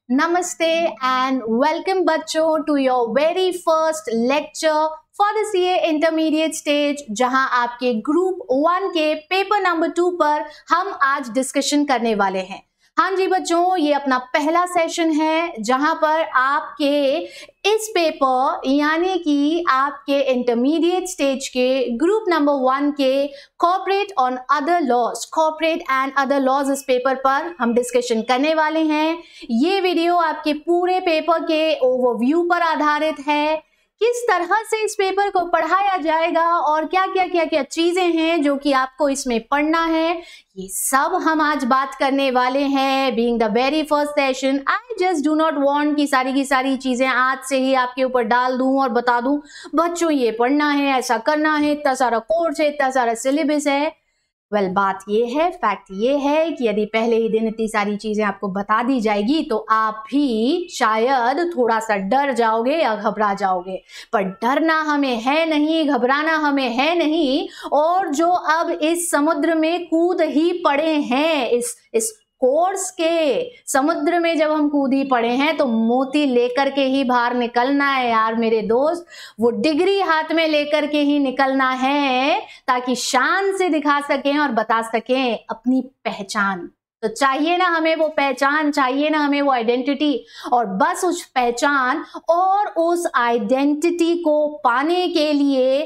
नमस्ते and welcome बच्चों to your very first lecture for the CA intermediate stage, जहां आपके ग्रुप 1 के पेपर नंबर 2 पर हम आज डिस्कशन करने वाले हैं। हाँ जी बच्चों, ये अपना पहला सेशन है जहां पर आपके इस पेपर यानी कि आपके इंटरमीडिएट स्टेज के ग्रुप नंबर 1 के कॉर्पोरेट एंड अदर लॉज इस पेपर पर हम डिस्कशन करने वाले हैं। ये वीडियो आपके पूरे पेपर के ओवरव्यू पर आधारित है, किस तरह से इस पेपर को पढ़ाया जाएगा और क्या क्या चीजें हैं जो कि आपको इसमें पढ़ना है, ये सब हम आज बात करने वाले हैं। Being the very first session, I just do not want कि सारी की सारी चीजें आज से ही आपके ऊपर डाल दूं और बता दूं बच्चों ये पढ़ना है, ऐसा करना है, इतना सारा कोर्स है, इतना सारा सिलेबस है। बात ये है, फैक्ट ये है कि यदि पहले ही दिन इतनी सारी चीजें आपको बता दी जाएगी तो आप भी शायद थोड़ा सा डर जाओगे या घबरा जाओगे, पर डरना हमें है नहीं, घबराना हमें है नहीं। और जो अब इस समुद्र में कूद ही पड़े हैं, इस कोर्स के समुद्र में जब हम कूद ही पड़े हैं तो मोती लेकर के ही बाहर निकलना है यार मेरे दोस्त। वो डिग्री हाथ में लेकर के ही निकलना है ताकि शान से दिखा सकें और बता सकें अपनी पहचान। तो चाहिए ना हमें वो पहचान, चाहिए ना हमें वो आइडेंटिटी, और बस उस पहचान और उस आइडेंटिटी को पाने के लिए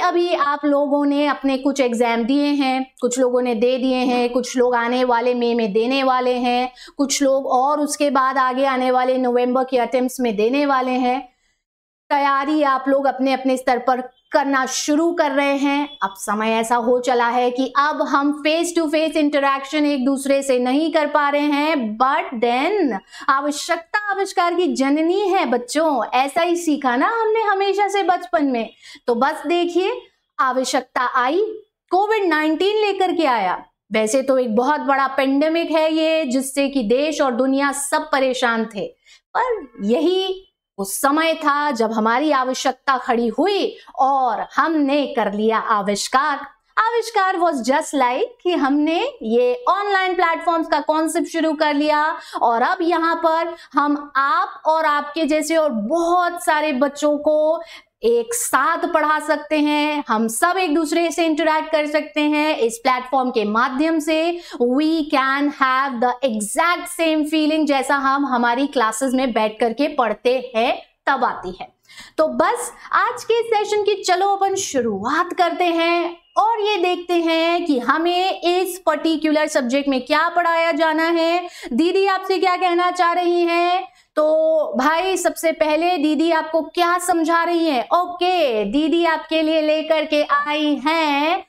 अभी आप लोगों ने अपने कुछ एग्जाम दिए हैं, कुछ लोगों ने दे दिए हैं, कुछ लोग आने वाले मई में देने वाले हैं, कुछ लोग और उसके बाद आगे आने वाले नवंबर के अटेम्प्ट्स में देने वाले हैं। तैयारी आप लोग अपने अपने स्तर पर करना शुरू कर रहे हैं। अब समय ऐसा हो चला है कि अब हम फेस टू फेस इंटरेक्शन एक दूसरे से नहीं कर पा रहे हैं, बट देन आवश्यकता आविष्कार की जननी है बच्चों, ऐसा ही सीखा ना हमने हमेशा से बचपन में। तो बस देखिए, आवश्यकता आई, कोविड-19 लेकर के आया। वैसे तो एक बहुत बड़ा पेंडेमिक है ये, जिससे कि देश और दुनिया सब परेशान थे, पर यही उस समय था जब हमारी आवश्यकता खड़ी हुई और हमने कर लिया आविष्कार वॉज जस्ट लाइक कि हमने ये ऑनलाइन प्लेटफॉर्म्स का कॉन्सेप्ट शुरू कर लिया और अब यहाँ पर हम आप और आपके जैसे और बहुत सारे बच्चों को एक साथ पढ़ा सकते हैं। हम सब एक दूसरे से इंटरैक्ट कर सकते हैं इस प्लेटफॉर्म के माध्यम से। We can have the exact same feeling जैसा हम हमारी क्लासेस में बैठ करके पढ़ते हैं तब आती है। तो बस आज के सेशन की चलो अपन शुरुआत करते हैं और ये देखते हैं कि हमें इस पर्टिकुलर सब्जेक्ट में क्या पढ़ाया जाना है। दीदी आपसे क्या कहना चाह रही हैं? तो भाई सबसे पहले दीदी आपको क्या समझा रही है? ओके, दीदी आपके लिए लेकर के आई हैं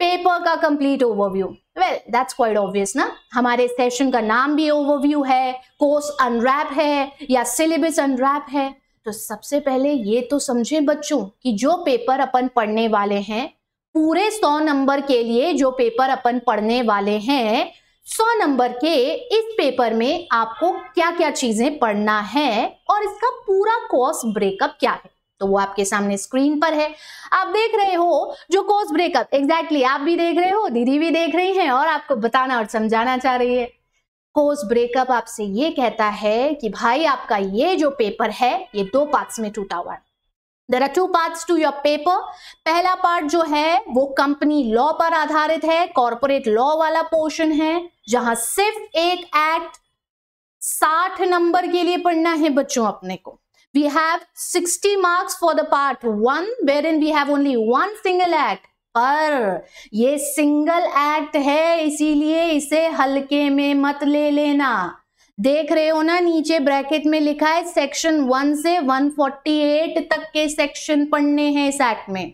पेपर का complete overview. Well that's quite obvious ना, हमारे सेशन का नाम भी ओवरव्यू है, कोर्स अनरैप है या सिलेबस अनरैप है। तो सबसे पहले ये तो समझें बच्चों कि जो पेपर अपन पढ़ने वाले हैं, पूरे 100 नंबर के लिए जो पेपर अपन पढ़ने वाले हैं, 100 नंबर के इस पेपर में आपको क्या क्या चीजें पढ़ना है और इसका पूरा कोर्स ब्रेकअप क्या है, तो वो आपके सामने स्क्रीन पर है। आप देख रहे हो जो कोर्स ब्रेकअप, एग्जैक्टली आप भी देख रहे हो, दीदी भी देख रही हैं और आपको बताना और समझाना चाह रही है। कोर्स ब्रेकअप आपसे ये कहता है कि भाई आपका ये जो पेपर है ये 2 पार्ट्स में टूटा हुआ है। There are 2 parts to your paper। पहला पार्ट जो है वो कंपनी लॉ पर आधारित है, कॉर्पोरेट लॉ वाला पोर्शन है, जहां सिर्फ एक एक्ट 60 नंबर के लिए पढ़ना है बच्चों अपने को। We have 60 marks for the part 1 wherein we have only one single act। पर ये सिंगल एक्ट है, इसीलिए इसे हल्के में मत ले लेना। देख रहे हो ना, नीचे ब्रैकेट में लिखा है सेक्शन 1 से 148 तक के सेक्शन पढ़ने हैं इस एक्ट में।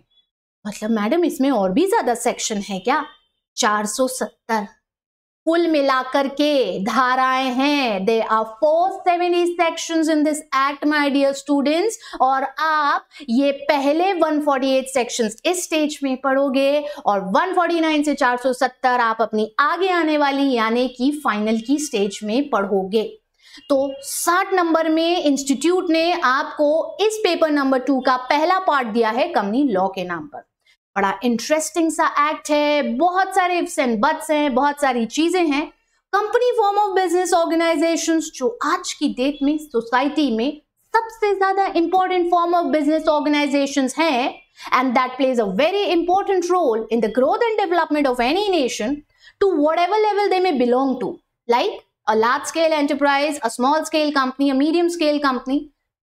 मतलब मैडम इसमें और भी ज्यादा सेक्शन है क्या? 470 कुल मिलाकर के धाराएं हैं। There are 470 sections in this act my dear students, और आप ये पहले 148 sections इस स्टेज में पढ़ोगे और 149 से 470 आप अपनी आगे आने वाली यानी कि फाइनल की स्टेज में पढ़ोगे। तो 60 नंबर में इंस्टीट्यूट ने आपको इस पेपर नंबर 2 का पहला पार्ट दिया है कंपनी लॉ के नाम पर। बड़ा इंटरेस्टिंग सा एक्ट है, बहुत सारे इफ्स एंड बट्स हैं, बहुत सारी चीजें हैं। Company form of business organisations जो आज की डेट में सोसाइटी में सबसे ज्यादा important form of business organisations हैं, and that plays a very important role in the growth and development of any nation to whatever level they may belong to, like a large scale enterprise, a small scale company, a medium scale company,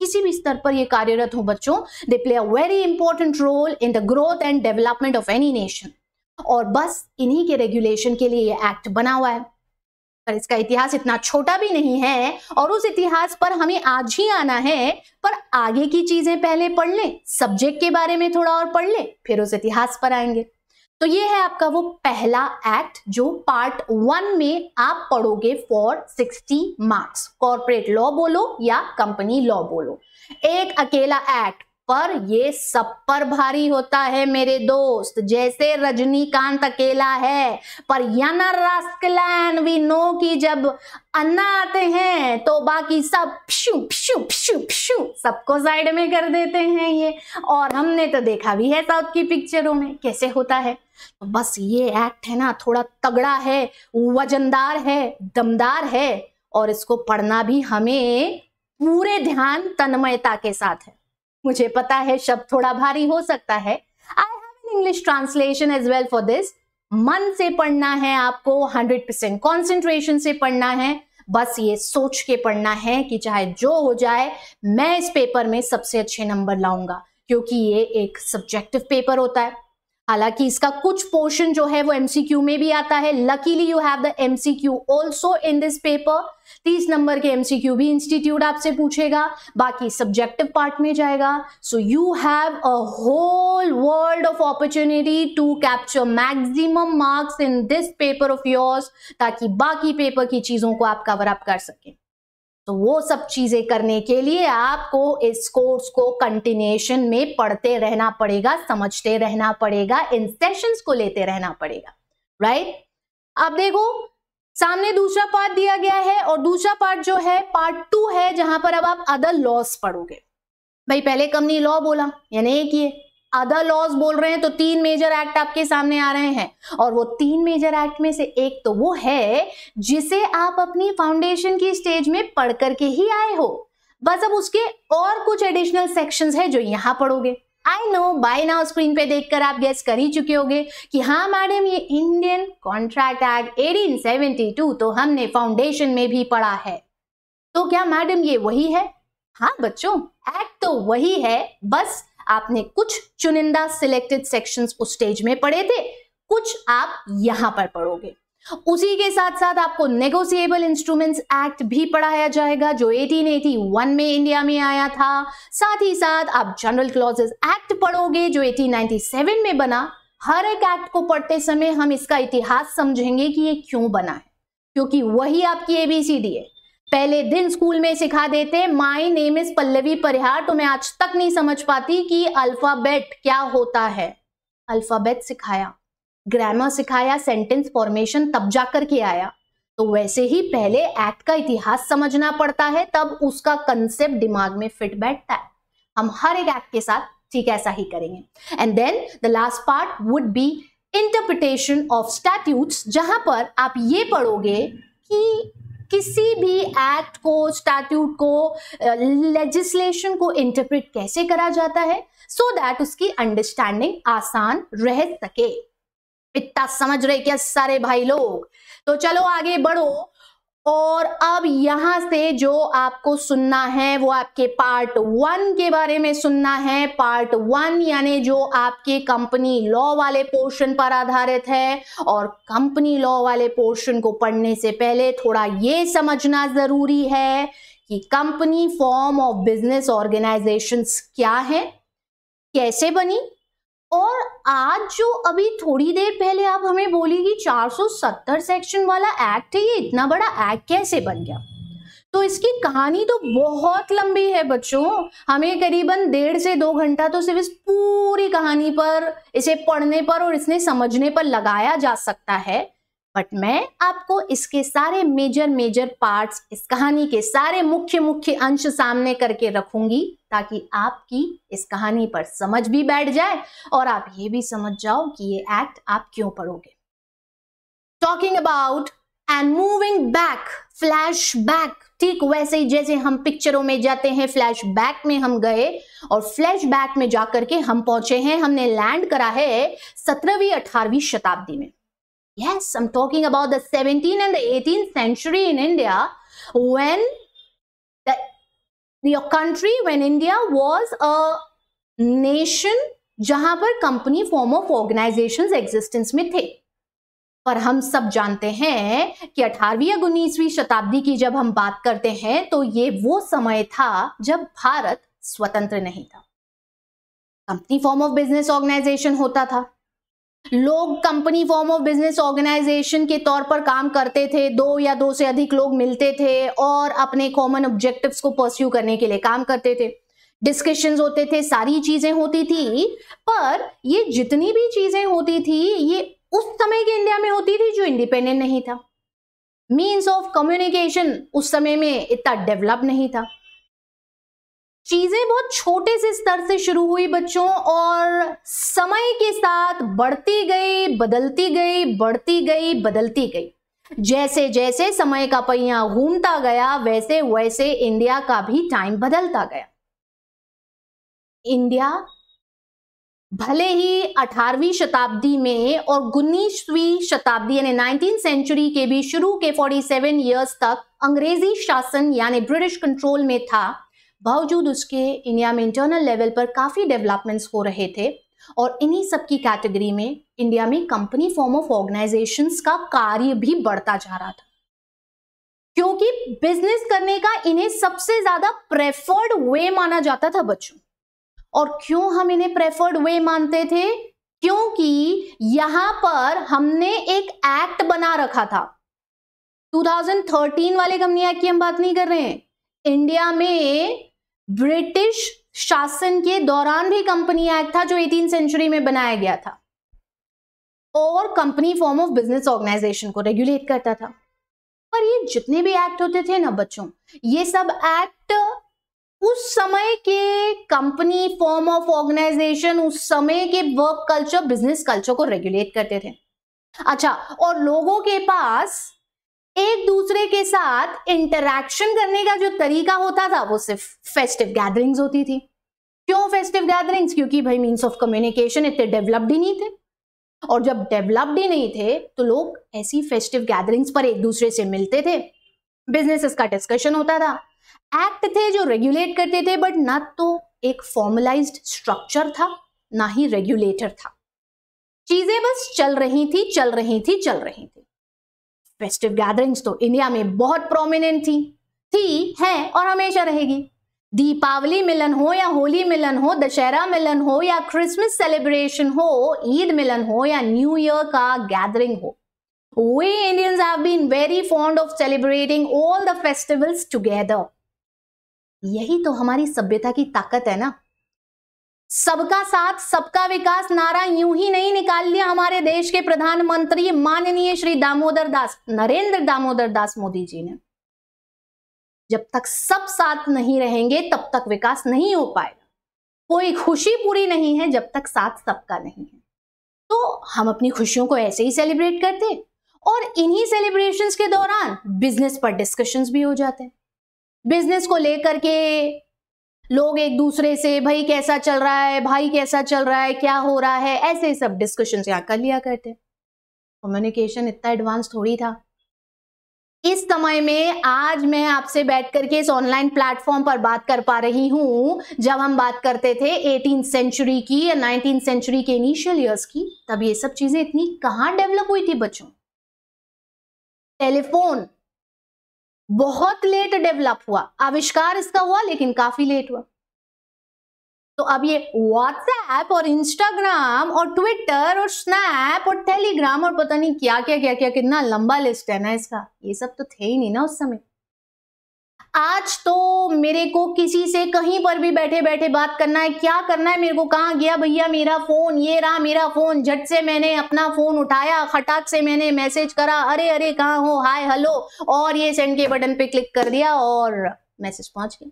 किसी भी स्तर पर ये कार्यरत हो बच्चों, they play a very important role in the growth and development of any nation. और बस इन्हीं के रेगुलेशन के लिए ये एक्ट बना हुआ है। पर इसका इतिहास इतना छोटा भी नहीं है और उस इतिहास पर हमें आज ही आना है, पर आगे की चीजें पहले पढ़ लें, सब्जेक्ट के बारे में थोड़ा और पढ़ लें, फिर उस इतिहास पर आएंगे। तो ये है आपका वो पहला एक्ट जो पार्ट 1 में आप पढ़ोगे फॉर 60 मार्क्स। कॉर्पोरेट लॉ बोलो या कंपनी लॉ बोलो, एक अकेला एक्ट, पर ये सब पर भारी होता है मेरे दोस्त। जैसे रजनीकांत अकेला है, पर याना रास्कलैन वी नो कि जब अन्ना आते हैं तो बाकी सब प्शु प्शु प्शु प्शु सबको साइड में कर देते हैं ये, और हमने तो देखा भी है साउथ की पिक्चरों में कैसे होता है। तो बस ये एक्ट है ना, थोड़ा तगड़ा है, वजनदार है, दमदार है, और इसको पढ़ना भी हमें पूरे ध्यान तन्मयता के साथ है। मुझे पता है शब्द थोड़ा भारी हो सकता है, I have an English translation as well for this. मन से पढ़ना है आपको, 100% कॉन्सेंट्रेशन से पढ़ना है, बस ये सोच के पढ़ना है कि चाहे जो हो जाए मैं इस पेपर में सबसे अच्छे नंबर लाऊंगा, क्योंकि ये एक सब्जेक्टिव पेपर होता है। हालांकि इसका कुछ पोर्शन जो है वो एमसीक्यू में भी आता है। Luckily you have the MCQ also in this paper. 30 नंबर के एमसीक्यू भी इंस्टीट्यूट आपसे पूछेगा, बाकी सब्जेक्टिव पार्ट में जाएगा। So you have a whole world of opportunity to capture maximum marks in this paper of yours, ताकि बाकी पेपर की चीजों को आप कवर अप कर सकें। तो वो सब चीजें करने के लिए आपको इस कोर्स को कंटिन्यूएशन में पढ़ते रहना पड़ेगा, समझते रहना पड़ेगा, इन सेशंस को लेते रहना पड़ेगा, राइट? अब देखो सामने दूसरा पार्ट दिया गया है, और दूसरा पार्ट जो है पार्ट 2 है, जहां पर अब आप अदर लॉज पढ़ोगे। भाई पहले कंपनी लॉ बोला, यानी एक ये अदर लॉज बोल रहे हैं, तो 3 मेजर एक्ट आपके सामने आ रहे हैं, और वो 3 मेजर एक्ट में से एक तो वो है जिसे आप अपनी फाउंडेशन की स्टेज में पढ़ करके ही आए हो। बस अब उसके और कुछ एडिशनल सेक्शंस है जो यहां पढ़ोगे। I know by now screen पे देखकर आप गेस कर ही चुके होंगे कि हाँ मैडम, ये इंडियन कॉन्ट्रैक्ट एक्ट 1872 तो हमने फाउंडेशन में भी पढ़ा है। तो क्या मैडम ये वही है? हाँ बच्चों, एक्ट तो वही है, बस आपने कुछ चुनिंदा सिलेक्टेड सेक्शंस उस स्टेज में पढ़े थे, कुछ आप यहां पर पढ़ोगे। उसी के साथ साथ आपको नेगोशिएबल इंस्ट्रूमेंट्स एक्ट भी पढ़ाया जाएगा जो 1881 में इंडिया में आया था। साथ ही साथ आप जनरल क्लॉजेस एक्ट पढ़ोगे जो 1897 में बना। हर एक एक्ट को पढ़ते समय हम इसका इतिहास समझेंगे कि ये क्यों बना है, क्योंकि वही आपकी एबीसीडी है। पहले दिन स्कूल में सिखा देते माय नेम इज पल्लवी परिहार, तो मैं आज तक नहीं समझ पाती कि अल्फाबेट क्या होता है। अल्फाबेट सिखाया, ग्रामर सिखाया, सेंटेंस फॉर्मेशन तब जाकर के आया। तो वैसे ही पहले एक्ट का इतिहास समझना पड़ता है, तब उसका कंसेप्ट दिमाग में फिट बैठता है। हम हर एक एक्ट के साथ ठीक ऐसा ही करेंगे। And then the last part would be interpretation of statutes, जहां पर आप ये पढ़ोगे कि किसी भी एक्ट को, स्टैट्यूट को, लेजिस्लेशन को इंटरप्रेट कैसे करा जाता है, सो दैट उसकी अंडरस्टैंडिंग आसान रह सके। इतना समझ रहे क्या सारे भाई लोग? तो चलो आगे बढ़ो, और अब यहां से जो आपको सुनना है वो आपके पार्ट 1 के बारे में सुनना है। पार्ट 1 यानी जो आपके कंपनी लॉ वाले पोर्शन पर आधारित है, और कंपनी लॉ वाले पोर्शन को पढ़ने से पहले थोड़ा ये समझना जरूरी है कि company form of business organisations क्या है, कैसे बनी, और आज जो अभी थोड़ी देर पहले आप हमें बोली कि 470 सेक्शन वाला एक्ट है, ये इतना बड़ा एक्ट कैसे बन गया। तो इसकी कहानी तो बहुत लंबी है बच्चों, हमें करीबन 1.5 से 2 घंटा तो सिर्फ इस पूरी कहानी पर, इसे पढ़ने पर और इसे समझने पर लगाया जा सकता है। बट मैं आपको इसके सारे मेजर पार्ट्स, इस कहानी के सारे मुख्य अंश सामने करके रखूंगी, ताकि आपकी इस कहानी पर समझ भी बैठ जाए और आप ये भी समझ जाओ कि ये एक्ट आप क्यों पढ़ोगे। Talking about and moving back, flash back, ठीक वैसे ही जैसे हम पिक्चरों में जाते हैं, फ्लैश बैक में हम गए और फ्लैश बैक में जाकर के हम पहुंचे हैं, हमने लैंड करा है 17वीं 18वीं शताब्दी में. Yes, I'm talking about the 17th and the 18th century in India, when your country, when India was a nation जहां पर company form of organisations existence में थे. पर हम सब जानते हैं कि 18वीं या 19वीं शताब्दी की जब हम बात करते हैं तो ये वो समय था जब भारत स्वतंत्र नहीं था. Company form of business organisation होता था, लोग company form of business organisation के तौर पर काम करते थे, 2 या 2 से अधिक लोग मिलते थे और अपने कॉमन ऑब्जेक्टिव्स को परस्यू करने के लिए काम करते थे, डिस्कशंस होते थे, सारी चीजें होती थी. पर ये जितनी भी चीजें होती थी ये उस समय के इंडिया में होती थी जो इंडिपेंडेंट नहीं था. मीन्स ऑफ कम्युनिकेशन उस समय में इतना डेवलप नहीं था. चीजें बहुत छोटे से स्तर से शुरू हुई बच्चों, और समय के साथ बढ़ती गई, बदलती गई, बढ़ती गई, बदलती गई. जैसे जैसे समय का पहिया घूमता गया वैसे वैसे इंडिया का भी टाइम बदलता गया. इंडिया भले ही 18वीं शताब्दी में और 19वीं शताब्दी यानी 19th सेंचुरी के भी शुरू के 47 इयर्स तक अंग्रेजी शासन यानी ब्रिटिश कंट्रोल में था, बावजूद उसके इंडिया में इंटरनल लेवल पर काफी डेवलपमेंट्स हो रहे थे. और इन्हीं सब की कैटेगरी में इंडिया में कंपनी फॉर्म ऑफ ऑर्गेनाइजेशंस का कार्य भी बढ़ता जा रहा था, क्योंकि बिजनेस करने का इन्हें सबसे ज्यादा प्रेफर्ड वे माना जाता था बच्चों. और क्यों हम इन्हें प्रेफर्ड वे मानते थे? क्योंकि यहां पर हमने एक एक्ट बना रखा था. 2013 वाले कंपनी एक्ट की हम बात नहीं कर रहे हैं. इंडिया में ब्रिटिश शासन के दौरान भी कंपनी एक्ट था जो 18th सेंचुरी में बनाया गया था और company form of business organisation को रेगुलेट करता था. पर ये जितने भी एक्ट होते थे ना बच्चों, ये सब एक्ट उस समय के कंपनी फॉर्म ऑफ ऑर्गेनाइजेशन, उस समय के वर्क कल्चर, बिजनेस कल्चर को रेगुलेट करते थे. अच्छा, और लोगों के पास एक दूसरे के साथ इंटरैक्शन करने का जो तरीका होता था वो सिर्फ फेस्टिव गैदरिंग्स होती थी. क्यों फेस्टिव गैदरिंग्स? क्योंकि भाई मीन्स ऑफ कम्युनिकेशन इतने डेवलप्ड ही नहीं थे, और जब डेवलप्ड ही नहीं थे तो लोग ऐसी फेस्टिव गैदरिंग्स पर एक दूसरे से मिलते थे, बिजनेसेस का डिस्कशन होता था. एक्ट थे जो रेगुलेट करते थे, बट ना तो एक फॉर्मलाइज्ड स्ट्रक्चर था ना ही रेगुलेटर था. चीजें बस चल रही थी, चल रही थी, चल रही थी. फेस्टिव गैदरिंग्स तो इंडिया में बहुत प्रोमिनेंट थी, है और हमेशा रहेगी. दीपावली मिलन हो या होली मिलन हो, दशहरा मिलन हो या क्रिसमस सेलिब्रेशन हो, ईद मिलन हो या न्यू ईयर का गैदरिंग हो, we Indians have been very fond of celebrating all the festivals together. यही तो हमारी सभ्यता की ताकत है ना. सबका साथ सबका विकास नारा यूं ही नहीं निकाल लिया हमारे देश के प्रधानमंत्री माननीय श्री नरेंद्र दामोदर दास मोदी जी ने. जब तक सब साथ नहीं रहेंगे तब तक विकास नहीं हो पाएगा. कोई खुशी पूरी नहीं है जब तक साथ सबका नहीं है. तो हम अपनी खुशियों को ऐसे ही सेलिब्रेट करते, और इन्हीं सेलिब्रेशंस के दौरान बिजनेस पर डिस्कशंस भी हो जाते हैं. बिजनेस को लेकर के लोग एक दूसरे से भाई कैसा चल रहा है, भाई कैसा चल रहा है, क्या हो रहा है, ऐसे सब डिस्कशंस यहाँ कर लिया करते. कम्युनिकेशन इतना एडवांस थोड़ी था. इस समय में आज मैं आपसे बैठ करके इस ऑनलाइन प्लेटफॉर्म पर बात कर पा रही हूं. जब हम बात करते थे 18th सेंचुरी की या 19th सेंचुरी के इनिशियल ईयर्स की, तब ये सब चीजें इतनी कहां डेवलप हुई थी बच्चों. टेलीफोन बहुत लेट डेवलप हुआ, आविष्कार इसका हुआ लेकिन काफी लेट हुआ. तो अब ये व्हाट्सएप और इंस्टाग्राम और ट्विटर और स्नैप और टेलीग्राम और पता नहीं क्या क्या क्या क्या, कितना लंबा लिस्ट है ना इसका, ये सब तो थे ही नहीं ना उस समय. आज तो मेरे को किसी से कहीं पर भी बैठे बैठे बात करना है, क्या करना है मेरे को, कहाँ गया भैया मेरा फोन, ये रहा मेरा फोन, झट से मैंने अपना फोन उठाया, खटाक से मैंने मैसेज करा, अरे अरे कहाँ हो, हाय हेलो, और ये सेंड के बटन पे क्लिक कर दिया और मैसेज पहुंच गया.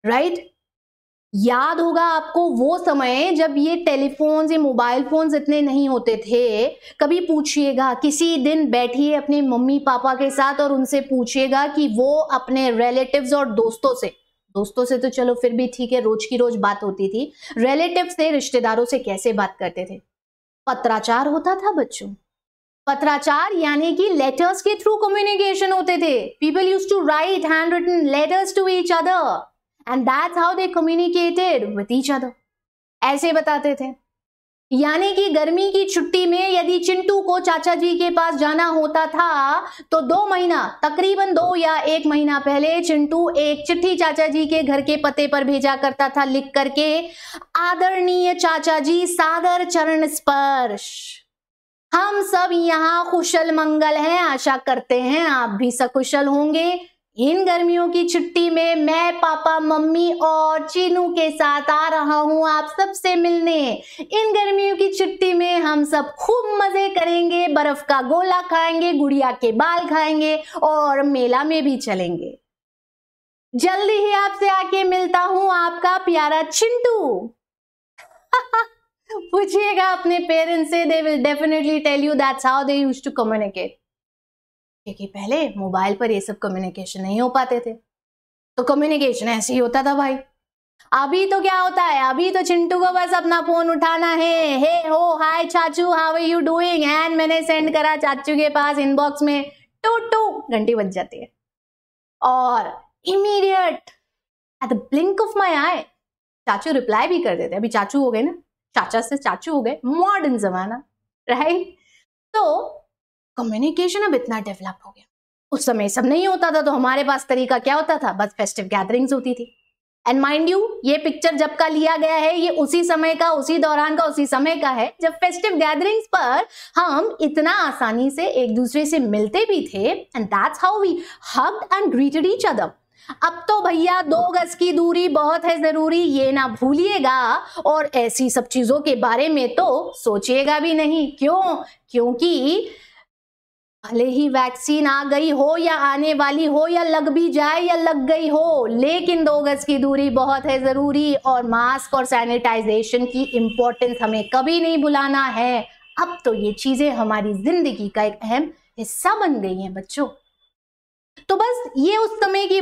राइट? याद होगा आपको वो समय जब ये टेलीफोन्स, ये मोबाइल फोन्स इतने नहीं होते थे। कभी पूछिएगा, किसी दिन बैठिए अपने मम्मी पापा के साथ और उनसे पूछिएगा कि वो अपने रिलेटिव्स और दोस्तों से तो चलो फिर भी ठीक है, रोज की रोज बात होती थी, रिलेटिव से, रिश्तेदारों से कैसे बात करते थे। पत्राचार होता था बच्चों। पत्राचार यानी कि लेटर्स के थ्रू कम्युनिकेशन होते थे। People used to write hand written letters to each other and that's how they communicated with each other. ऐसे बताते थे। यानी कि गर्मी की छुट्टी में यदि चिंटू को चाचा जी के पास जाना होता था तो 2 महीना, तकरीबन 2 या 1 महीना पहले चिंटू एक चिट्ठी चाचा जी के घर के पते पर भेजा करता था, लिख करके, आदरणीय चाचा जी, सादर चरण स्पर्श। हम सब यहाँ कुशल मंगल हैं, आशा करते हैं आप भी सकुशल होंगे। इन गर्मियों की छुट्टी में मैं पापा, मम्मी और चीनू के साथ आ रहा हूँ आप सबसे मिलने। इन गर्मियों की छुट्टी में हम सब खूब मजे करेंगे, बर्फ का गोला खाएंगे, गुड़िया के बाल खाएंगे और मेला में भी चलेंगे। जल्दी ही आपसे आके मिलता हूँ, आपका प्यारा चिंटू। पूछिएगा अपने पेरेंट्स से, they will definitely tell you that's how they used to communicate। क्योंकि पहले मोबाइल पर ये सब कम्युनिकेशन नहीं हो पाते थे, तो कम्युनिकेशन ऐसे ही होता था भाई। अभी तो क्या होता है, अभी तो चिंटू को बस अपना फोन उठाना है, हे हो हाय चाचू, how are you doing, and मैंने सेंड करा चाचू के पास इनबॉक्स में, टू टू घंटी बज जाती है और immediate at the blink of my eye चाचू रिप्लाई भी कर देते। अभी चाचू हो गए ना, चाचा से चाचू हो गए, मॉडर्न जमाना, राइट। तो कम्युनिकेशन अब इतना डेवलप हो गया। उस समय सब नहीं होता था, तो हमारे पास तरीका क्या होता था, बस फेस्टिव गैदरिंग्स होती थी। एंड माइंड यू, ये पिक्चर जब का लिया गया है, ये उसी समय का, उसी दौरान का, उसी समय का है जब फेस्टिव गैदरिंग्स पर हम इतना आसानी से एक दूसरे से मिलते भी थे। And that's how we hugged and greeted each other. अब तो भैया 2 गज की दूरी बहुत है जरूरी, ये ना भूलिएगा, और ऐसी सब चीजों के बारे में तो सोचिएगा भी नहीं। क्यों? क्योंकि भले ही वैक्सीन आ गई हो या आने वाली हो, या लग भी जाए या लग गई हो, लेकिन 2 गज की दूरी बहुत है जरूरी, और मास्क और सैनिटाइजेशन की इंपॉर्टेंस हमें कभी नहीं भुलाना है। अब तो ये चीजें हमारी जिंदगी का एक अहम हिस्सा बन गई हैं बच्चों। तो बस ये उस समय की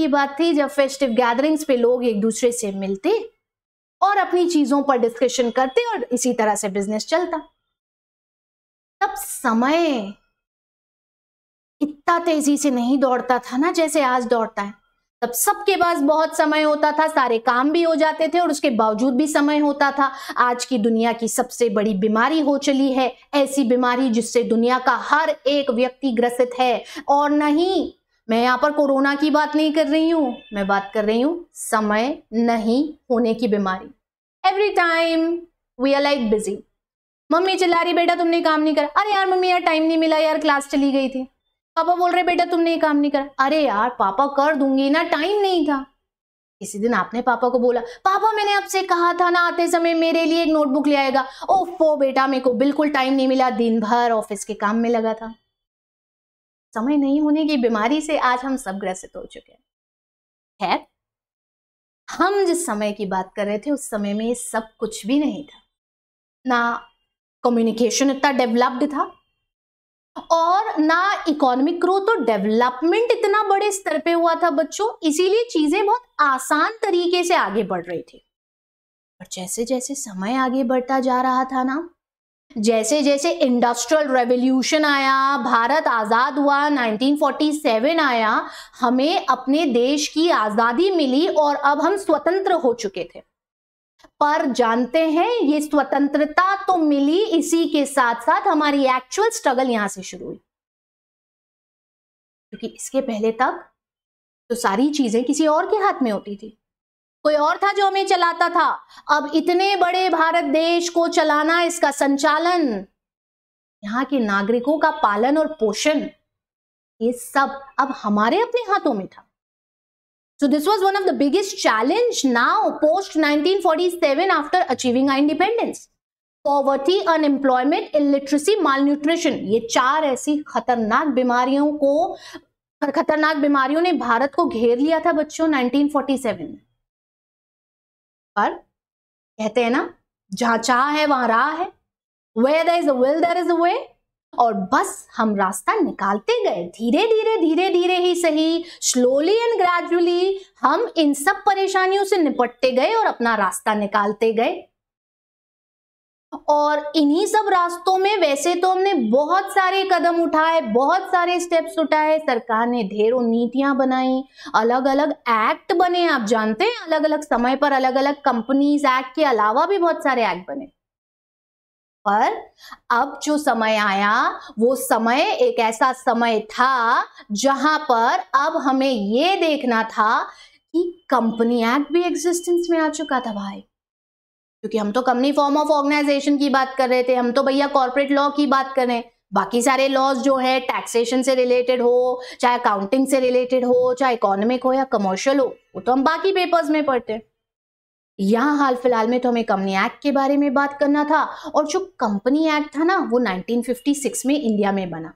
बात थी, जब फेस्टिव गैदरिंग्स पे लोग एक दूसरे से मिलते और अपनी चीजों पर डिस्कशन करते और इसी तरह से बिजनेस चलता। तब समय इतना तेजी से नहीं दौड़ता था ना जैसे आज दौड़ता है। तब सबके पास बहुत समय होता था, सारे काम भी हो जाते थे और उसके बावजूद भी समय होता था। आज की दुनिया की सबसे बड़ी बीमारी हो चली है, ऐसी बीमारी जिससे दुनिया का हर एक व्यक्ति ग्रसित है। और नहीं, मैं यहाँ पर कोरोना की बात नहीं कर रही हूँ, मैं बात कर रही हूँ समय नहीं होने की बीमारी। Every time we are like busy. Mummy चिल्ला रही, बेटा तुमने काम नहीं करा। अरे यार मम्मी, यार टाइम नहीं मिला, यार क्लास चली गई थी। पापा बोल रहे बेटा तुमने ये काम नहीं करा। अरे यार पापा कर दूंगी ना, टाइम नहीं था। किसी दिन आपने पापा को बोला, पापा मैंने आपसे कहा था ना आते समय मेरे लिए एक नोटबुक ले आएगा। ओफो बेटा, मेरे को बिल्कुल टाइम नहीं मिला, दिन भर ऑफिस के काम में लगा था। समय नहीं होने की बीमारी से आज हम सब ग्रसित हो चुके हैं। खैर, हम जिस समय की बात कर रहे थे उस समय में सब कुछ भी नहीं था। ना कम्युनिकेशन इतना डेवलप्ड था और ना इकोनॉमिक ग्रोथ और डेवलपमेंट इतना बड़े स्तर पे हुआ था बच्चों। इसीलिए चीजें बहुत आसान तरीके से आगे बढ़ रही थी। और जैसे जैसे समय आगे बढ़ता जा रहा था ना, जैसे जैसे इंडस्ट्रियल रेवोल्यूशन आया, भारत आजाद हुआ, 1947 आया, हमें अपने देश की आजादी मिली और अब हम स्वतंत्र हो चुके थे। पर जानते हैं, ये स्वतंत्रता तो मिली, इसी के साथ साथ हमारी एक्चुअल स्ट्रगल यहां से शुरू हुई। क्योंकि इसके पहले तक तो सारी चीजें किसी और के हाथ में होती थी, कोई और था जो हमें चलाता था। अब इतने बड़े भारत देश को चलाना, इसका संचालन, यहाँ के नागरिकों का पालन और पोषण, ये सब अब हमारे अपने हाथों में था। So this was one of the biggest challenge now post 1947 after achieving our independence. Poverty, unemployment, illiteracy, malnutrition, ये 4 ऐसी खतरनाक बीमारियों ने भारत को घेर लिया था बच्चों 1947 में। पर कहते हैं ना, जहां चाह है वहां राह है, where there is a will there is a way। और बस हम रास्ता निकालते गए, धीरे धीरे ही सही, स्लोली एंड ग्रेजुअली हम इन सब परेशानियों से निपटते गए और अपना रास्ता निकालते गए। और इन्हीं सब रास्तों में वैसे तो हमने बहुत सारे कदम उठाए, बहुत सारे स्टेप्स उठाए, सरकार ने ढेरों नीतियां बनाई, अलग अलग एक्ट बने, आप जानते हैं, अलग अलग समय पर अलग अलग कंपनीज एक्ट के अलावा भी बहुत सारे एक्ट बने। पर अब जो समय आया वो समय एक ऐसा समय था जहां पर अब हमें ये देखना था कि कंपनी एक्ट भी एग्जिस्टेंस में आ चुका था भाई, क्योंकि हम तो कंपनी फॉर्म ऑफ ऑर्गेनाइजेशन की बात कर रहे थे, हम तो भैया कॉर्पोरेट लॉ की बात कर रहे हैं। बाकी सारे लॉज जो है टैक्सेशन से रिलेटेड हो, चाहे अकाउंटिंग से रिलेटेड हो, चाहे इकोनॉमिक हो या कमर्शियल हो, वो तो हम बाकी पेपर्स में पढ़ते हैं। यहां हाल फिलहाल में तो हमें कंपनी एक्ट के बारे में बात करना था, और जो कंपनी एक्ट था ना वो 1956 में इंडिया में बना।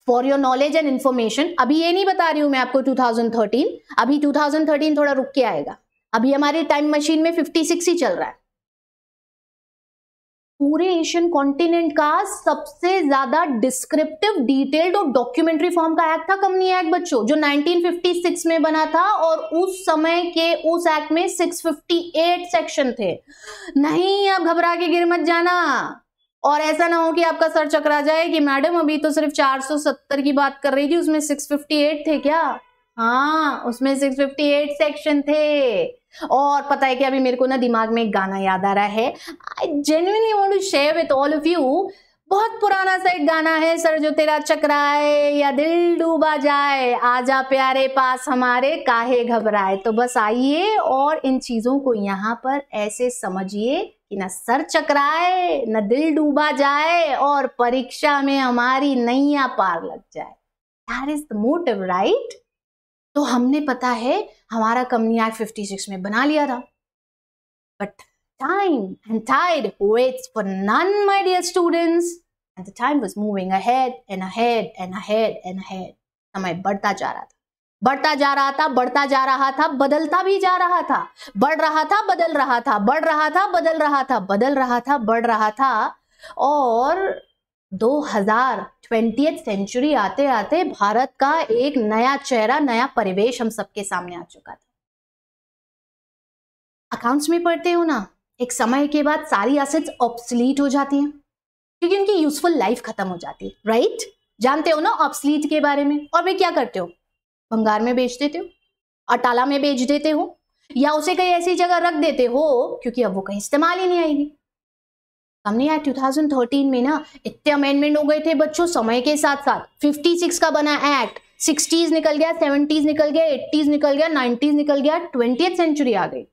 For your knowledge and information, अभी ये नहीं बता रही हूं मैं आपको 2013, अभी 2013 थोड़ा रुक के आएगा, अभी हमारी टाइम मशीन में 56 ही चल रहा है। पूरे एशियन कॉन्टिनेंट का सबसे ज्यादा डिस्क्रिप्टिव, डिटेल्ड और डॉक्यूमेंट्री फॉर्म का एक्ट था कंपनी एक्ट बच्चों, जो 1956 में बना था। और उस समय के उस एक्ट में 658 सेक्शन थे। नहीं, आप घबरा के गिर मत जाना, और ऐसा ना हो कि आपका सर चकरा जाए कि मैडम अभी तो सिर्फ 470 की बात कर रही थी, उसमें 658 थे क्या? हाँ, उसमें 658 सेक्शन थे। और पता है कि अभी मेरे को ना दिमाग में एक गाना याद आ रहा है, I genuinely want to share with all of you. बहुत पुराना सा एक गाना है, सर जो तेरा चकराए या दिल डूबा जाए, आजा प्यारे पास हमारे काहे घबराए। तो बस आइए और इन चीजों को यहाँ पर ऐसे समझिए कि न सर चकराए, न दिल डूबा जाए, और परीक्षा में हमारी नैया पार लग जाए। That is the motive, right? तो हमने पता है हमारा कंपनी एक्ट 56 में बना लिया था, but time and tide waits for none my dear students, and the time was moving ahead and ahead and ahead and ahead. समय बढ़ता जा रहा था, बढ़ता जा रहा था, बढ़ता जा रहा था, बदलता भी जा रहा था, बढ़ रहा था, बदल रहा था, बढ़ रहा था, बदल रहा था, बदल रहा था, बढ़ रहा था। और 2020th सेंचुरी आते आते भारत का एक नया चेहरा, नया परिवेश हम सबके सामने आ चुका था। अकाउंट्स में पढ़ते हो ना, एक समय के बाद सारी एसेट्स ऑब्सलीट हो जाती हैं, क्योंकि उनकी यूजफुल लाइफ खत्म हो जाती है, राइट? जानते हो ना ऑब्सलीट के बारे में। और वे क्या करते हो? भंगार में बेच देते हो, अटाला में बेच देते हो, या उसे कहीं ऐसी जगह रख देते हो क्योंकि अब वो कहीं इस्तेमाल ही नहीं आएगी। हमने यार 2013 में ना इतने अमेंडमेंट हो गए थे बच्चों, समय के साथ साथ 56 का बना एक्ट, 60s निकल गया, 70s निकल गया, 80s निकल गया, 90s निकल गया, 20th सेंचुरी आ गई।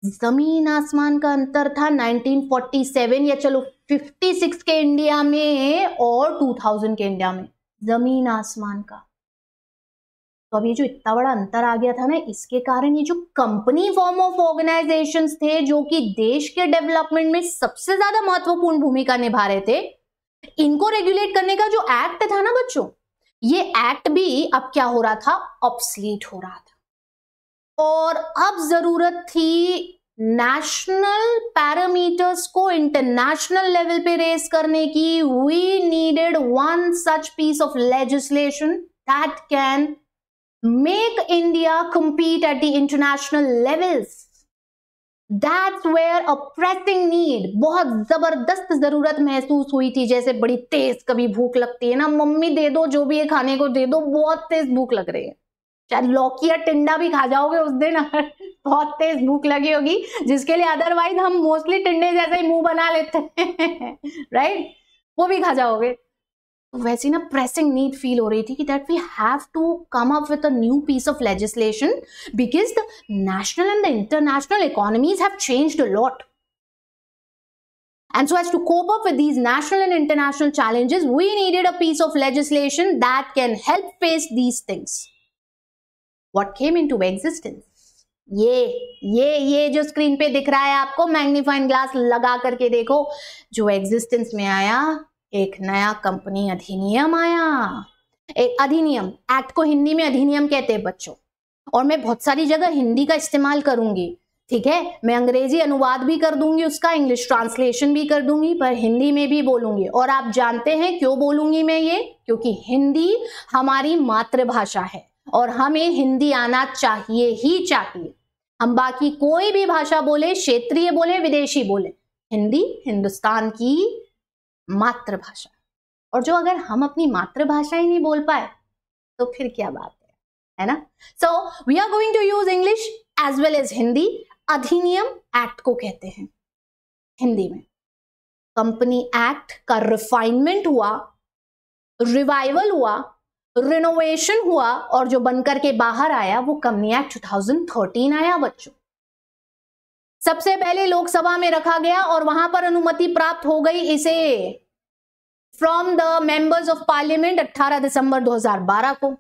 जमीन आसमान का अंतर था 1947 या चलो 56 के इंडिया में और 2000 के इंडिया में, जमीन आसमान का। तो अब ये जो इतना बड़ा अंतर आ गया था ना, इसके कारण ये जो कंपनी फॉर्म ऑफ ऑर्गेनाइजेशंस थे, जो कि देश के डेवलपमेंट में सबसे ज्यादा महत्वपूर्ण भूमिका निभा रहे थे, इनको रेगुलेट करने का जो एक्ट था ना बच्चों, ये एक्ट भी अब क्या हो रहा था? ऑब्सलीट हो रहा था। और अब जरूरत थी नेशनल पैरामीटर्स को इंटरनेशनल लेवल पे रेस करने की। We needed one such piece of legislation that can make India compete at the international levels. That's where a pressing need, बहुत जबरदस्त जरूरत महसूस हुई थी। जैसे बड़ी तेज कभी भूख लगती है ना, मम्मी दे दो, जो भी है खाने को दे दो, बहुत तेज भूख लग रही है, चाहे लौकी या टिंडा भी खा जाओगे उस दिन, बहुत तेज भूख लगी होगी, जिसके लिए अदरवाइज हम मोस्टली टिंडे जैसे ही मुंह बना लेते हैं, राइट? वो भी खा जाओगे। वैसी ना प्रेसिंग नीड फील हो रही थी कि that we have to come up with a new piece of legislation, because the national and the international economies have changed a lot, and so as to cope up with these national and international challenges, we needed a piece of legislation that can help face these things. What came into existence? ये जो screen पे दिख रहा है आपको, magnifying glass लगा करके देखो, जो एग्जिस्टेंस में आया, एक नया कंपनी अधिनियम आया। एक अधिनियम, एक्ट को हिंदी में अधिनियम कहते हैं बच्चों, और मैं बहुत सारी जगह हिंदी का इस्तेमाल करूंगी, ठीक है, मैं अंग्रेजी अनुवाद भी कर दूंगी, उसका इंग्लिश ट्रांसलेशन भी कर दूंगी, पर हिंदी में भी बोलूंगी। और आप जानते हैं क्यों बोलूंगी मैं ये? क्योंकि हिंदी हमारी मातृभाषा है और हमें हिंदी आना चाहिए ही चाहिए। हम बाकी कोई भी भाषा बोले, क्षेत्रीय बोले, विदेशी बोले, हिंदी हिंदुस्तान की मातृभाषा। और जो अगर हम अपनी मातृभाषा ही नहीं बोल पाए तो फिर क्या बात है ना? So we are going to use English as well as Hindi. अधिनियम एक्ट को कहते हैं हिंदी में। कंपनी एक्ट का रिफाइनमेंट हुआ, रिवाइवल हुआ, रिनोवेशन हुआ और जो बनकर के बाहर आया वो कंपनी एक्ट 2013 आया बच्चों। सबसे पहले लोकसभा में रखा गया और वहां पर अनुमति प्राप्त हो गई इसे from the members of parliament 18 दिसंबर 2012 को।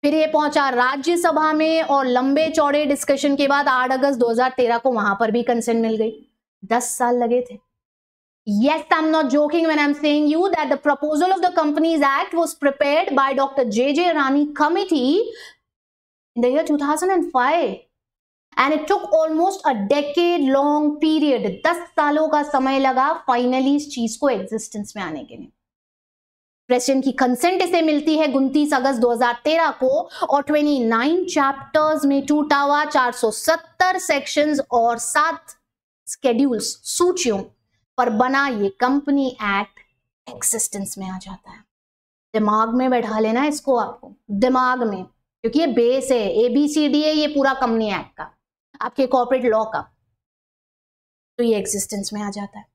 फिर ये पहुंचा राज्यसभा में और लंबे चौड़े डिस्कशन के बाद 8 अगस्त 2013 को वहां पर भी कंसेंट मिल गई। 10 साल लगे थे। Yes, I'm not joking when I'm saying you that the proposal of the Companies Act was prepared by Dr. J.J. Rani Committee in the year 2005 and it took almost a decade long period. 10 सालों का समय लगा finally इस चीज को existence में आने के लिए। प्रेसिडेंट की कंसेंट इसे मिलती है 29 अगस्त 2013 को और 29 चैप्टर्स में टूटा हुआ 470 सेक्शंस और 7 स्केड्यूल्स, सूचियों पर बना ये कंपनी एक्ट एक्सिस्टेंस में आ जाता है। दिमाग में बैठा लेना इसको, आपको दिमाग में, क्योंकि ये बेस है, ABCD है ये पूरा कंपनी एक्ट का, आपके कॉर्पोरेट लॉ का। तो ये एक्सिस्टेंस में आ जाता है।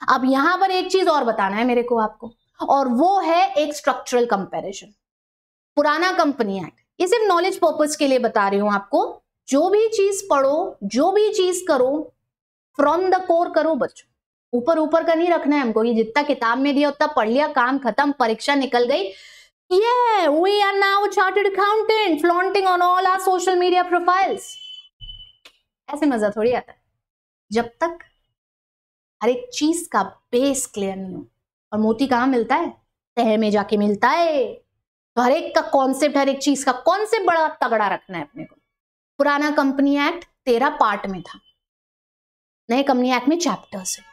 अब यहां पर एक चीज और बताना है मेरे को आपको, और वो है एक स्ट्रक्चरल कंपैरिजन। पुराना कंपनी एक्ट, ये सिर्फ नॉलेज पर्पस के लिए बता रही हूं आपको। जो भी चीज पढ़ो, जो भी चीज करो, फ्रॉम द कोर करो बच्चों। ऊपर ऊपर का नहीं रखना है हमको, ये जितना किताब में दिया उतना पढ़ लिया, काम खत्म, परीक्षा निकल गई। Yeah, we are now chartered accountant, flaunting on all our social media profiles. ऐसे मजा थोड़ी आता है जब तक हर एक चीज का बेस क्लियर नहीं हो। और मोती कहाँ मिलता है? तह में जाके मिलता है। तो हर एक का कॉन्सेप्ट, हर एक चीज का कॉन्सेप्ट बड़ा तगड़ा रखना है अपने को। पुराना कंपनी एक्ट 13 पार्ट में था, नए कंपनी एक्ट में चैप्टर्स है,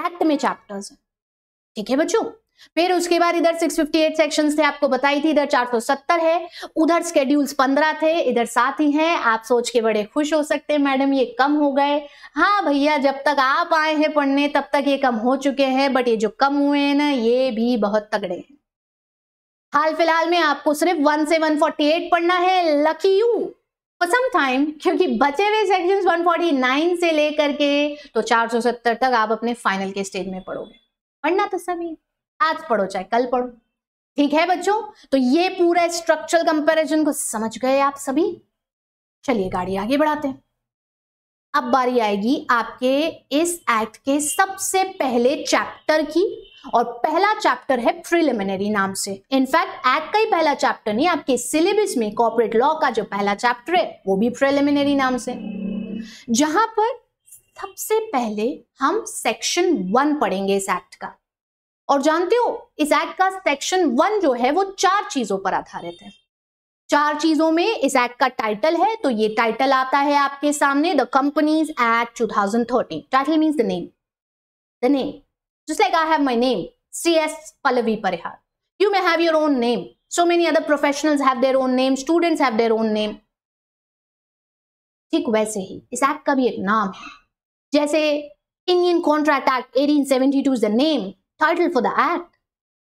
एक्ट में चैप्टर्स है, ठीक है बच्चों। फिर उसके बाद इधर 658 सेक्शंस थे, आपको बताई थी, इधर 470 है, उधर स्केड्यूल्स 15 थे, इधर 7 ही हैं। आप सोच के बड़े खुश हो सकते हैं मैडम ये कम हो गए। हाँ भैया, जब तक आप आए हैं पढ़ने तब तक ये कम हो चुके हैं, बट ये जो कम हुए हैं ना ये भी बहुत तगड़े हैं। हाल फिलहाल में आपको सिर्फ 1 से 148 पढ़ना है, lucky you for some time, क्योंकि बचे हुए सेक्शंस 149 से लेकर के तो 470 तक आप अपने फाइनल के स्टेज में पढ़ोगे। पढ़ना तो सभी, आज पढ़ो चाहे कल पढ़ो, ठीक है बच्चों। तो ये पूरा स्ट्रक्चरल कंपैरिजन को समझ गए आप सभी। चलिए गाड़ी आगे बढ़ाते हैं। अब बारी आएगी आपके इस एक्ट के सबसे पहले चैप्टर की, और पहला चैप्टर है प्रिलिमिनरी नाम से। इनफैक्ट एक्ट का ही पहला चैप्टर नहीं, आपके सिलेबस में कॉर्पोरेट लॉ का जो पहला चैप्टर है वो भी प्रिलिमिनरी नाम से, जहां पर सबसे पहले हम सेक्शन 1 पढ़ेंगे इस एक्ट का। और जानते हो इस एक्ट का सेक्शन 1 जो है वो 4 चीजों पर आधारित है। 4 चीजों में इस एक्ट का टाइटल है, तो ये टाइटल आता है आपके सामने, the companies act 2013। Title means the name, the name, just like I have my name, CS Pallavi Parihar. You may have your own name. So many other professionals have their own name, students have their own name. ठीक वैसे ही इस act का भी एक नाम है। जैसे Indian Contract Act 1872 is the name, title for the act.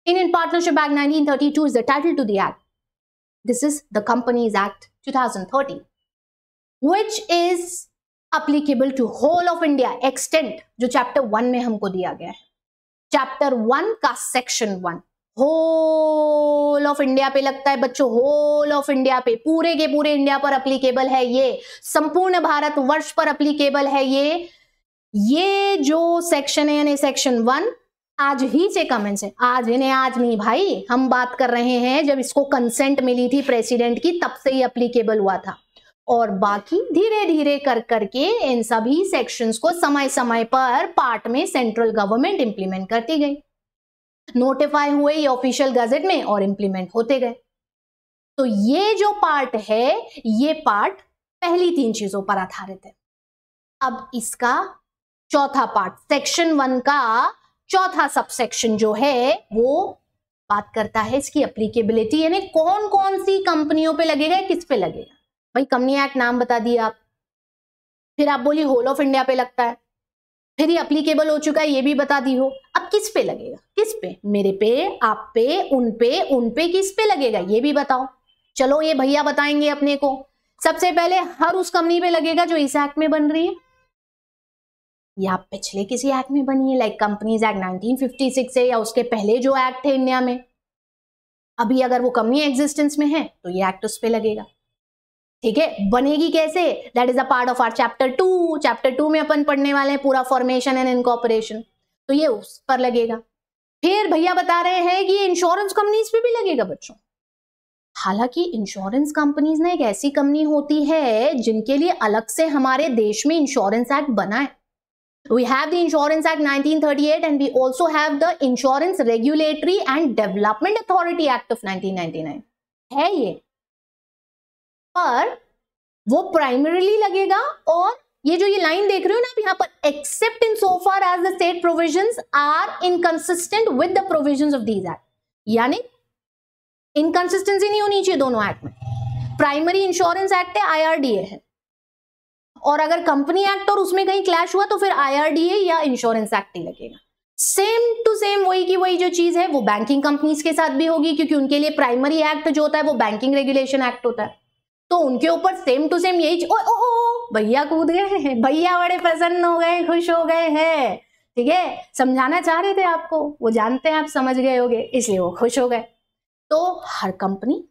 Indian Partnership Act 1932 is the title to the act. This is the Companies Act 2013, which is applicable to whole of India extent, जो chapter 1 में हमको दिया गया है। Chapter 1 का section 1 whole of India पे लगता है बच्चों, होल ऑफ इंडिया पे, पूरे के पूरे इंडिया पर अप्लीकेबल है ये, संपूर्ण भारत वर्ष पर अप्लीकेबल है ये जो सेक्शन है यानी सेक्शन 1 आज ही से कमेंट्स है, आज इन्हें आज नहीं भाई, हम बात कर रहे हैं जब इसको कंसेंट मिली थी प्रेसिडेंट की तब से ही अप्लीकेबल हुआ था। और बाकी धीरे धीरे कर करके इन सभी सेक्शंस को समय समय पर पार्ट में सेंट्रल गवर्नमेंट इंप्लीमेंट करती गई, नोटिफाई हुए ये ऑफिशियल गजेट में और इंप्लीमेंट होते गए। तो ये जो पार्ट है ये पार्ट पहली 3 चीजों पर आधारित है। अब इसका चौथा पार्ट, सेक्शन 1 का चौथा सबसेक्शन जो है वो बात करता है इसकी एप्लीकेबिलिटी, यानी कौन कौन सी कंपनियों पे लगेगा, किस पे लगेगा। भाई कंपनी एक्ट नाम बता दिया आप, फिर आप बोली होल ऑफ इंडिया पे लगता है, फिर ये एप्लीकेबल हो चुका है ये भी बता दी हो। अब किस पे लगेगा, किस पे, मेरे पे, आप पे, उन पे किस पे लगेगा ये भी बताओ। चलो ये भैया बताएंगे अपने को। सबसे पहले हर उस कंपनी पे लगेगा जो इस एक्ट में बन रही है या पिछले किसी एक्ट में बनी है, लाइक कंपनीज एक्ट 1956 है या उसके पहले जो एक्ट थे इंडिया में। अभी अगर वो कंपनी एग्जिस्टेंस में है तो ये एक्ट उस पे लगेगा। ठीक है, बनेगी कैसे, that is a part of our chapter 2। Chapter 2 में अपन पढ़ने वाले हैं पूरा फॉर्मेशन एंड इनकॉर्पोरेशन, तो ये उस पर लगेगा। फिर भैया बता रहे हैं कि इंश्योरेंस कंपनीज पे भी लगेगा बच्चों। हालांकि इंश्योरेंस कंपनीज ना एक ऐसी कंपनी होती है जिनके लिए अलग से हमारे देश में इंश्योरेंस एक्ट बना है। We have the Insurance Act 1938 and we also have the Insurance Regulatory and Development Authority Act of 1999 है ये, पर वो प्राइमरीली लगेगा। और ये जो ये लाइन देख रहे हो ना आप यहाँ पर, except in so far as the state provisions are inconsistent with the provisions of these act, यानी इनकंसिस्टेंसी नहीं होनी चाहिए दोनों एक्ट में। प्राइमरी इंश्योरेंस एक्ट है, IRDA है, और अगर कंपनी एक्ट और उसमें कहीं क्लैश हुआ तो फिर IRDA या इंश्योरेंस एक्ट ही लगेगा। सेम टू सेम वही की वही जो चीज है वो बैंकिंग कंपनीज के साथ भी होगी, क्योंकि उनके लिए प्राइमरी एक्ट जो होता है वो बैंकिंग रेगुलेशन एक्ट होता है, तो उनके ऊपर सेम टू सेम यही। ओ भैया कूद गए हैं, भैया बड़े प्रसन्न हो गए, खुश हो गए हैं। ठीक है, समझाना चाह रहे थे आपको, वो जानते हैं आप समझ गए होगे, इसलिए वो खुश हो गए। तो हर कंपनी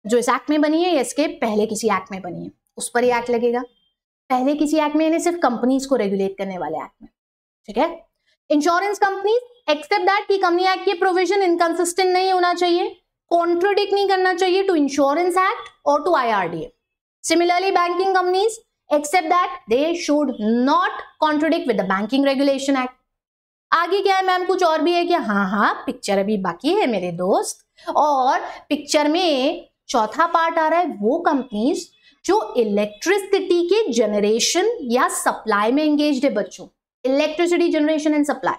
जो इस एक्ट में बनी है या इसके पहले किसी एक्ट में बनी है उस पर ये एक्ट लगेगा। पहले किसी एक्ट में, यानी सिर्फ कंपनीज को रेगुलेट करने वाले एक्ट में। ठीक है, इंश्योरेंस कंपनीज एक्सेप्ट दैट कि कंपनी एक्ट के प्रोविजन इनकंसिस्टेंट नहीं होना चाहिए, कॉन्ट्रोडिक्ट नहीं करना चाहिए टू इंश्योरेंस एक्ट और to IRDA। Similarly banking companies except that they should not contradict with the banking regulation act. आगे क्या है मैम, कुछ और भी है क्या? हाँ, पिक्चर अभी बाकी है मेरे दोस्त, और पिक्चर में चौथा पार्ट आ रहा है वो कंपनीज जो इलेक्ट्रिसिटी के जनरेशन या सप्लाई में एंगेज्ड है बच्चों। Electricity generation and supply.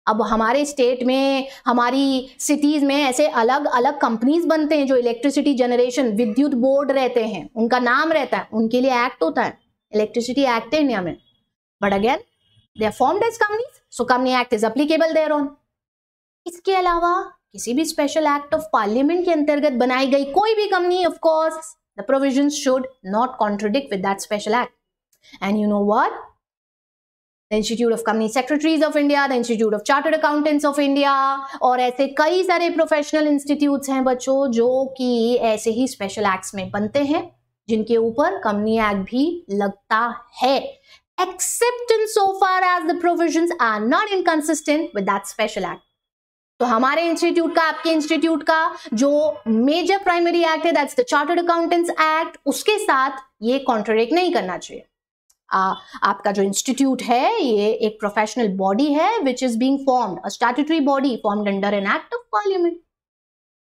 अब हमारे स्टेट में, हमारी सिटीज में ऐसे अलग अलग कंपनीज बनते हैं जो इलेक्ट्रिसिटी जनरेशन, विद्युत बोर्ड रहते हैं, उनका नाम रहता है, उनके लिए एक्ट होता है, इलेक्ट्रिसिटी एक्ट है इंडिया में। But again they are formed as companies, so company act is applicable there on. इसके अलावा किसी भी स्पेशल एक्ट ऑफ पार्लियामेंट के अंतर्गत बनाई गई कोई भी company, of course the provisions should not contradict with that special act. And you know what? The Institute of Company Secretaries of India, the Institute of Chartered Accountants of India, और ऐसे कई सारे प्रोफेशनल इंस्टीट्यूट्स हैं बच्चों जो कि ऐसे ही special acts में बनते हैं जिनके ऊपर कंपनी एक्ट भी लगता है, except in so far as the provisions are not inconsistent with that special act. तो हमारे इंस्टीट्यूट का, आपके इंस्टीट्यूट का जो मेजर प्राइमरी एक्ट है that's the chartered accountants act, उसके साथ ये कॉन्ट्रडिक्ट नहीं करना चाहिए। आपका जो इंस्टीट्यूट है ये एक प्रोफेशनल बॉडी है which is being formed, a statutory body formed under an act of parliament,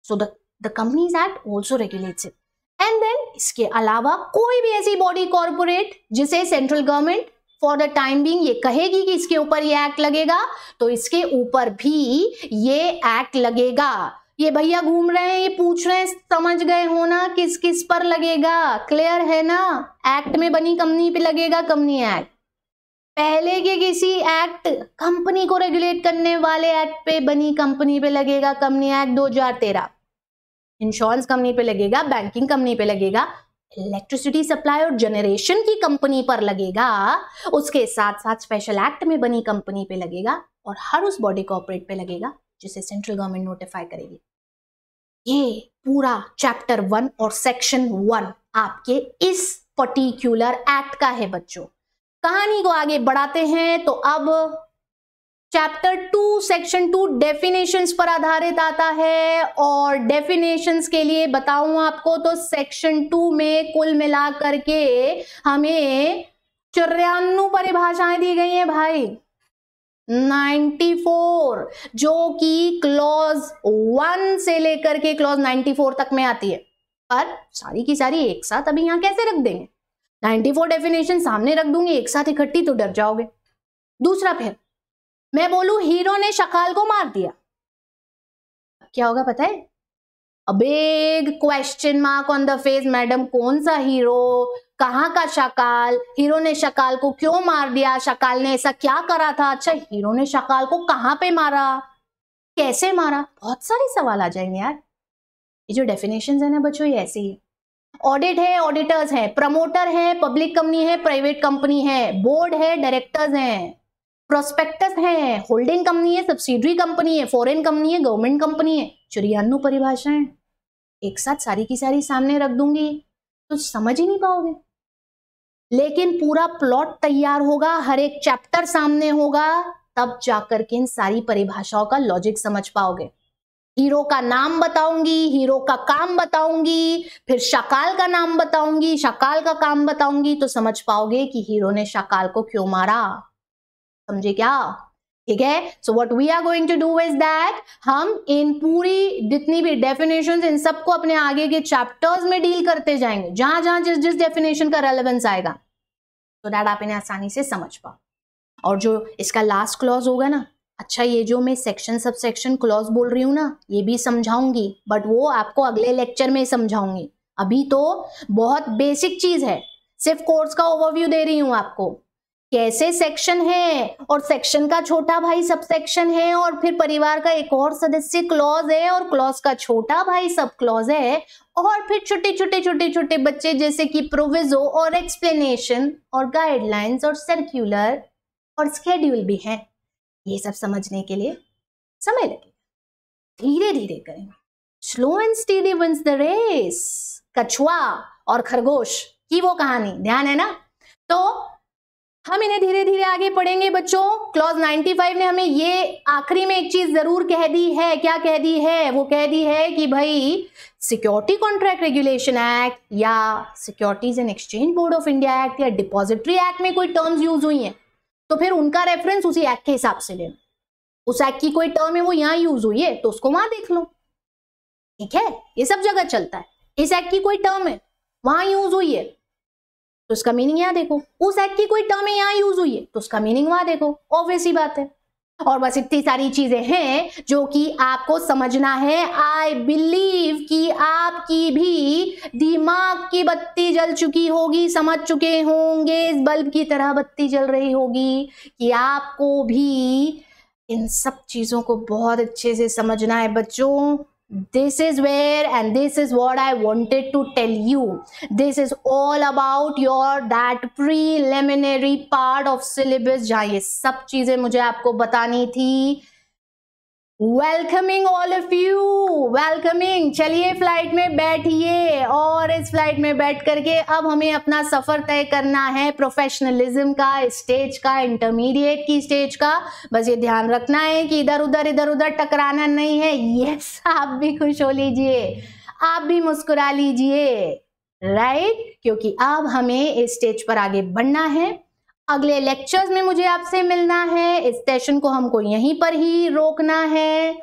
so the companies act also regulates it. And then इसके अलावा कोई भी ऐसी बॉडी कॉर्पोरेट जिसे central government for the time being ये कहेगी कि इसके ऊपर ये एक्ट लगेगा, तो इसके ऊपर भी ये एक्ट लगेगा। ये भैया घूम रहे हैं, ये पूछ रहे हैं, समझ गए हो ना किस किस पर लगेगा? क्लियर है ना? एक्ट में बनी कंपनी पे लगेगा कंपनी एक्ट, पहले के किसी एक्ट, कंपनी को रेगुलेट करने वाले एक्ट पे बनी कंपनी पे लगेगा कंपनी एक्ट 2013, इंश्योरेंस कंपनी पे लगेगा, बैंकिंग कंपनी पे लगेगा, इलेक्ट्रिसिटी सप्लाई और जनरेशन की कंपनी पर लगेगा, उसके साथ साथ स्पेशल एक्ट में बनी कंपनी पे लगेगा, और हर उस बॉडी कॉर्पोरेट पे लगेगा जिसे सेंट्रल गवर्नमेंट नोटिफाई करेगी। ये पूरा चैप्टर 1 और सेक्शन 1 आपके इस पर्टिकुलर एक्ट का है बच्चों। कहानी को आगे बढ़ाते हैं तो अब चैप्टर 2 सेक्शन 2 डेफिनेशंस पर आधारित आता है, और डेफिनेशंस के लिए बताऊं आपको तो सेक्शन 2 में कुल मिलाकर के हमें 94 परिभाषाएं दी गई हैं भाई, 94, जो कि क्लॉज 1 से लेकर के क्लॉज 94 तक में आती है। पर सारी की सारी एक साथ अभी यहां कैसे रख देंगे? 94 डेफिनेशन सामने रख दूंगी एक साथ इकट्ठी तो डर जाओगे। दूसरा, फिर मैं बोलूं हीरो ने शकाल को मार दिया, क्या होगा पता है? A big question mark on the face. Madam कौन सा हीरो, कहाँ का शकाल, हीरो ने शकाल को क्यों मार दिया, शकाल ने ऐसा क्या करा था, अच्छा हीरो ने शकाल को कहाँ पे मारा, कैसे मारा, बहुत सारे सवाल आ जाएंगे यार। ये जो डेफिनेशंस है ना बच्चों, ये ऐसे ही। ऑडिट है, ऑडिटर्स है, प्रमोटर है, पब्लिक कंपनी है, प्राइवेट कंपनी है, बोर्ड है, डायरेक्टर्स हैं, प्रोस्पेक्टस है, होल्डिंग कंपनी है, सब्सिडरी कंपनी है, फॉरेन कंपनी है, गवर्नमेंट कंपनी है। 94 परिभाषाएं एक साथ सारी की सारी सामने रख दूंगी तो समझ ही नहीं पाओगे। लेकिन पूरा प्लॉट तैयार होगा, हर एक चैप्टर सामने होगा, तब जाकर के इन सारी परिभाषाओं का लॉजिक समझ पाओगे। हीरो का नाम बताऊंगी, हीरो का काम बताऊंगी, फिर शकाल का नाम बताऊंगी, शकाल का काम बताऊंगी, तो समझ पाओगे कि हीरो ने शकाल को क्यों मारा। समझे क्या? ठीक है। So what we are going to do is that हम इन पूरी जितनी भी डेफिनेशंस इन सबको अपने आगे के चैप्टर्स में डील करते जाएंगे, जहां जहां जिस जिस डेफिनेशन का रेलेवेंस आएगा, तो दैट आप इन्हें आसानी से समझ पाओ। और जो इसका लास्ट क्लॉज होगा ना, अच्छा ये जो मैं सेक्शन सब सेक्शन क्लॉज बोल रही हूँ ना, ये भी समझाऊंगी, बट वो आपको अगले लेक्चर में समझाऊंगी। अभी तो बहुत बेसिक चीज है, सिर्फ कोर्स का ओवरव्यू दे रही हूं आपको, कैसे सेक्शन है और सेक्शन का छोटा भाई सब सेक्शन है, और फिर परिवार का एक और सदस्य क्लॉज है, और क्लॉज का छोटा भाई सब क्लॉज है, और फिर छोटे छोटे छोटे छोटे बच्चे जैसे कि प्रोविजो और एक्सप्लेनेशन और गाइडलाइंस और सर्क्यूलर और स्केड्यूल भी है। ये सब समझने के लिए समय लगेगा, धीरे धीरे करेंगे। Slow and steady wins the race. कछुआ और खरगोश की वो कहानी ध्यान है ना? तो हम इन्हें धीरे धीरे आगे पढ़ेंगे बच्चों। क्लॉज 95 ने हमें ये आखिरी में एक चीज जरूर कह दी है। क्या कह दी है? वो कह दी है कि भाई सिक्योरिटी कॉन्ट्रैक्ट रेगुलेशन एक्ट या securities and exchange board of India act या डिपॉजिटरी एक्ट में कोई टर्म्स यूज हुई हैं तो फिर उनका रेफरेंस उसी एक्ट के हिसाब से लेना। उस एक्ट की कोई टर्म है वो यहां यूज हुई है तो उसको वहां देख लो, ठीक है? ये सब जगह चलता है। इस एक्ट की कोई टर्म है वहां यूज हुई है तो उसका मीनिंग यहां देखो, उस एक्ट की कोई टर्म है यहां यूज हुई है तो उसका मीनिंग वहां देखो, ऑब्वियस ही बात है। और बस इतनी सारी चीजें हैं जो कि आपको समझना है। आई बिलीव कि आपकी भी दिमाग की बत्ती जल चुकी होगी, समझ चुके होंगे, इस बल्ब की तरह बत्ती जल रही होगी कि आपको भी इन सब चीजों को बहुत अच्छे से समझना है बच्चों। This is where and this is what I wanted to tell you. This is all about your that preliminary part of syllabus जहाँ ये सब चीजें मुझे आपको बतानी थी। Welcoming all of you, welcoming. चलिए फ्लाइट में बैठिए और इस फ्लाइट में बैठ करके अब हमें अपना सफर तय करना है प्रोफेशनलिज्म का, स्टेज का, इंटरमीडिएट की स्टेज का। बस ये ध्यान रखना है कि इधर उधर टकराना नहीं है। यस, आप भी खुश हो लीजिए, आप भी मुस्कुरा लीजिए, राइट? क्योंकि अब हमें इस स्टेज पर आगे बढ़ना है। अगले लेक्चर्स में मुझे आपसे मिलना है। इस सेशन को हमको यहीं पर ही रोकना है।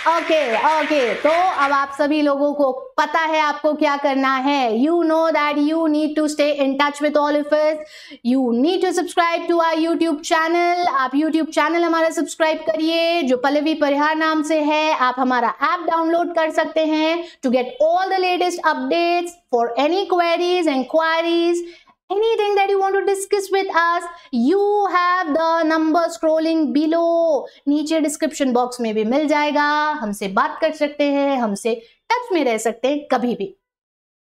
ओके, तो अब आप सभी लोगों को पता है आपको क्या करना है। You know that you need to stay in touch with all of us. You need to subscribe to our YouTube channel. आप यूट्यूब चैनल हमारा सब्सक्राइब करिए जो पल्लवी परिहार नाम से है। आप हमारा ऐप डाउनलोड कर सकते हैं to get all the latest updates for any queries, inquiries, anything that you want to discuss with us. You have the number scrolling below. नीचे डिस्क्रिप्शन बॉक्स में भी मिल जाएगा। हमसे बात कर सकते हैं, हमसे टच में रह सकते हैं कभी भी।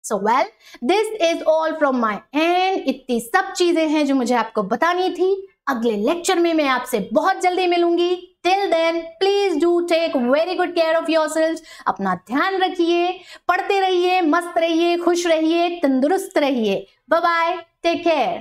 So well, this is all from my end. इतनी सब चीजें हैं जो मुझे आपको बतानी थी। अगले लेक्चर में मैं आपसे बहुत जल्दी मिलूंगी। Till then, please do take very good care of yourselves. अपना ध्यान रखिए, पढ़ते रहिए, मस्त रहिए, खुश रहिए, तंदुरुस्त रहिए। Bye bye. Take care.